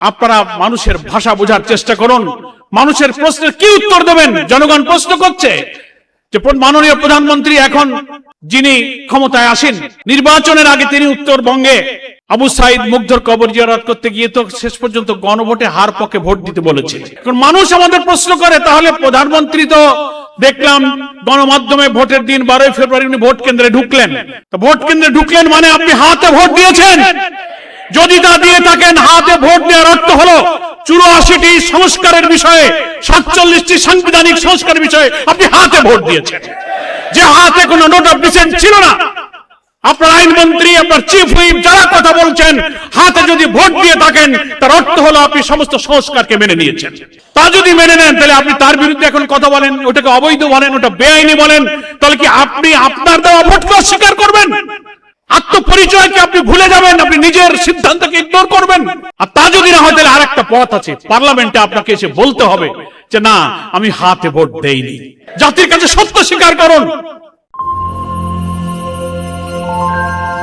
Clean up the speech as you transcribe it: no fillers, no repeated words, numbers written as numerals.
আপনারা মানুষের ভাষা বোঝার চেষ্টা করুন। মানুষের প্রশ্নের কি উত্তর দেবেন? জনগণ প্রশ্ন করছে যে মাননীয় প্রধানমন্ত্রী এখন যিনি ক্ষমতায় আসেন, নির্বাচনের আগে তিনি উত্তরবঙ্গে আবু সাইদ মুগ্ধর কবর জিয়ারত করতে গিয়ে তো শেষ পর্যন্ত গণভোটে হার পক্ষে ভোট দিতে বলেছে। এখন মানুষ আমাদের প্রশ্ন করে, তাহলে প্রধানমন্ত্রী তো দেখলাম গণমাধ্যমে ভোটের দিন 12 ফেব্রুয়ারি উনি ভোট কেন্দ্রে ঢুকলেন। তো ভোট কেন্দ্রে ঢুকলেন মানে আপনি হাতে ভোট দিয়েছেন? যদি তা দিয়ে থাকেন, হাতে ভোট দেওয়ার অর্থ হলো 84টি সংস্কারের বিষয়ে, 47টি সাংবিধানিক সংস্কারের বিষয়ে আপনি হাতে ভোট দিয়েছেন, যে হাতে কোনো নোট অফ ডিসেন্ট ছিল না। আপনার আইনমন্ত্রী, আপনার চিফ হুইপ যারা কথা বলছেন, হাতে যদি ভোট দিয়ে থাকেন তার অর্থ হলো আপনি সমস্ত সংস্কারকে মেনে নিয়েছেন। তা যদি মেনে নেন, তাহলে আপনি তার বিরুদ্ধে এখন কথা বলেন, ওটাকে অবৈধ বলেন, ওটা বেআইনি বলেন, তাহলে কি আপনি আপনার দেওয়া ভোটকে অস্বীকার করবেন? আত্মপরিচয়কে আপনি ভুলে যাবেন, আপনি নিজের সিদ্ধান্তকে ইগনোর করবেন? আর তা যদি না হয়, তাহলে আরেকটা পথ আছে, পার্লামেন্টে আপনাকে এসে বলতে হবে যে না, আমি হাতে ভোট দেইনি। জাতির কাছে সত্য স্বীকার করুন।